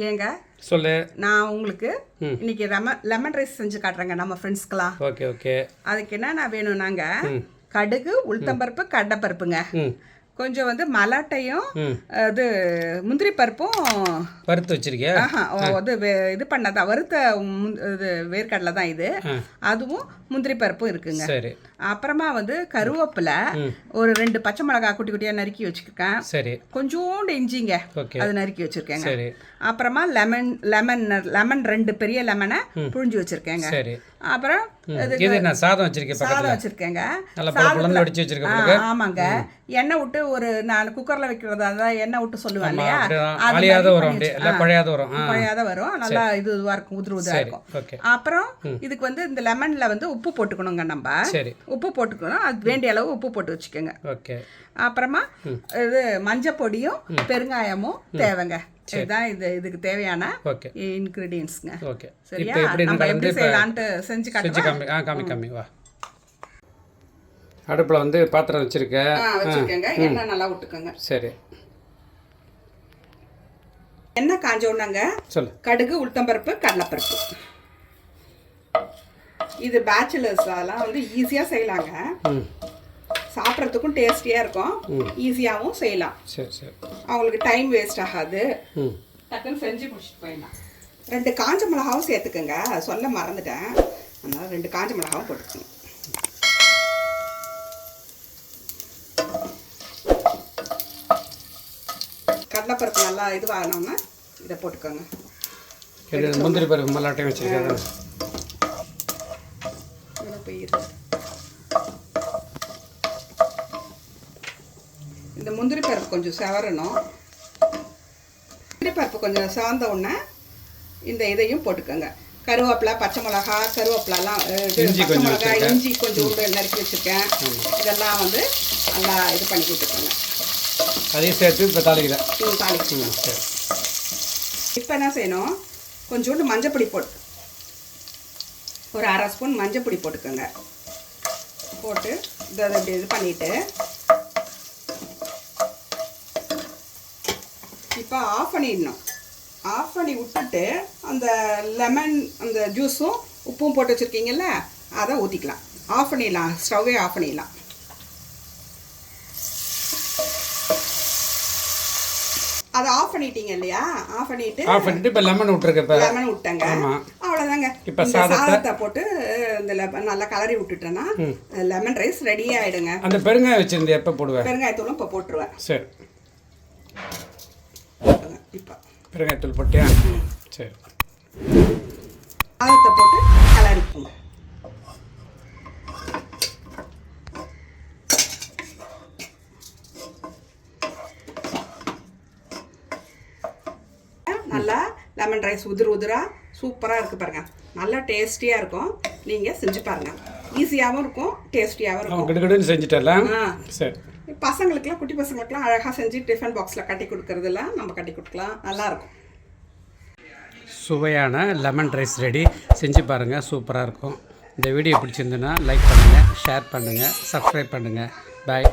ஏங்க சொல்லு. நான் உங்களுக்கு இன்னைக்கு லெமன் ரைஸ் செஞ்சு காட்டுறேங்க நம்ம ஃப்ரெண்ட்ஸ்க்குலாம். Okay okay. அதுக்கு என்னென்ன வேணும்னாங்க, கடுகு, உளுத்தம்பருப்பு, கடலைப்பருப்புங்க, கொஞ்சம் வந்து மலாட்டையும் இது முந்திரி பருப்பும் வறுத்து வச்சிருக்கியா? அது இது பண்ணதா வறுத்த இது வேர்க்கடலை தான் இது. அதுவும் முந்திரி பருப்பும் இருக்குங்க. சரி. அப்புறமா வந்து கருவேப்பிலை ஒரு 2 பச்சை மிளகாய் குட்டி குட்டியாக நறுக்கி வச்சுருக்கேன். சரி. கொஞ்சோண்டு இஞ்சிங்க, அது நறுக்கி வச்சுருக்கேங்க. சரி. அப்புறமா லெமன் 2 பெரிய லெமனை புழிஞ்சு வச்சுருக்கேங்க. சரி. அப்புறம் சாதம் வச்சிருக்கேங்க. ஆமாங்க. எண்ணெய் விட்டு ஒரு 4 குக்கரில் வைக்கிறதா இருந்தால் எண்ணெய் விட்டு சொல்லுவேன் இல்லையா, குழையாத வரும், நல்லா இதுவாக இருக்கும், உதிராக இருக்கும். அப்புறம் இதுக்கு வந்து இந்த லெமனில் வந்து உப்பு போட்டுக்கணுங்க. நம்ம உப்பு போட்டுக்கணும், அது வேண்டிய அளவு உப்பு போட்டு வச்சுக்கோங்க. அப்புறமா இது மஞ்சள் பொடியும் பெருங்காயமும் தேவைங்க. இதுதான் இதுக்கு தேவையான இன்கிரீடியன்ஸ்ங்க. சரியா? நம்ம எப்படி செய்யலான்ட்டு செஞ்சு காமி வா. அடுப்பில் வந்து பாத்திரம் வச்சுருக்கேங்க. எண்ணெய் நல்லா விட்டுக்கோங்க. சரி. எண்ணெய் காஞ்சோன்னாங்க, சொல்லு. கடுகு, உளுத்தம்பருப்பு, கடலைப்பருப்பு. இது பேச்சுலர்ஸ் அதெல்லாம் வந்து ஈஸியாக செய்யலாங்க. சாப்பிட்றதுக்கும் டேஸ்டியாக இருக்கும், ஈஸியாகவும் செய்யலாம். சரி சரி. அவங்களுக்கு டைம் வேஸ்ட் ஆகாது, டக்குன்னு செஞ்சு முடிச்சுட்டு போயிடலாம். 2 காஞ்ச மிளகாவும் சேர்த்துக்கோங்க, சொல்ல மறந்துட்டேன். அதனால் 2 காஞ்ச மிளகாவும் போட்டுக்கோங்க. கடலைப்பருப்பு நல்லா இதுவாகணும்னா இதை போட்டுக்கோங்க. முந்திரி பருப்பு மல்லாட்டையும் வச்சுருக்கேன். இந்த முந்திரி பருப்பு கொஞ்சம் செவரணும். முந்திரி பருப்பு கொஞ்சம் செவந்த உடனே இந்த இதையும் போட்டுக்கோங்க. கருவேப்பிலை, பச்சை மிளகா, கருவேப்பிலாம், பச்சை மிளகா, இஞ்சி கொஞ்சம் நறுக்கி வச்சுருக்கேன். இதெல்லாம் வந்து நல்லா இது பண்ணி கொடுத்துக்கோங்க. அதையும் சேர்த்து இப்போ தாளிக்கிறேன். இப்போ என்ன செய்யணும், கொஞ்சோண்டு மஞ்சப்பொடி போட்டு ஒரு 1/2 ஸ்பூன் மஞ்சப்பொடி போட்டுக்கோங்க. போட்டு இதை இப்படி இது பண்ணிவிட்டு இப்போ ஆஃப் பண்ணிடணும். ஆஃப் பண்ணி விட்டுட்டு அந்த லெமன் அந்த ஜூஸும் உப்பும் போட்டு வச்சுருக்கீங்கல்ல, அதை ஊற்றிக்கலாம். ஆஃப் பண்ணிடலாம், ஸ்டவ்வே ஆஃப் பண்ணிடலாம். அதை ஆஃப் பண்ணிட்டீங்க இல்லையா, ஆஃப் பண்ணிட்டு இப்போ லெமன் விட்டுருக்கேன். லெமன் விட்டேங்க, அவ்வளோதாங்க. இப்போ சாதத்தை போட்டு இந்த நல்லா கலரி விட்டுட்டேன்னா லெமன் ரைஸ் ரெடி ஆகிடுங்க. அந்த பெருங்காயம் வச்சுருந்து எப்போ போடுவேன்? பெருங்காயத்தூளும் இப்போ போட்டுருவேன். சரி. இப்போ பெருங்காயத்தூள் போட்டியா? சரி. சாதத்தை போட்டு கலரிப்போம். நல்லா லெமன் ரைஸ் உதிரா சூப்பராக இருக்குது பாருங்க. நல்லா டேஸ்டியாக இருக்கும். நீங்கள் செஞ்சு பாருங்கள். ஈஸியாகவும் இருக்கும், டேஸ்டியாகவும் இருக்கும். கிடுகிடுன்னு செஞ்சுட்டலாம். சரி. பசங்களுக்குலாம், குட்டி பசங்களுக்குலாம் அழகாக செஞ்சு டிஃபன் பாக்ஸில் கட்டி கொடுக்கறதுலாம் நம்ம கட்டி கொடுக்கலாம், நல்லாயிருக்கும். சுவையான லெமன் ரைஸ் ரெடி. செஞ்சு பாருங்கள், சூப்பராக இருக்கும். இந்த வீடியோ பிடிச்சிருந்துன்னா லைக் பண்ணுங்கள், ஷேர் பண்ணுங்கள், சப்ஸ்கிரைப் பண்ணுங்கள். பாய்.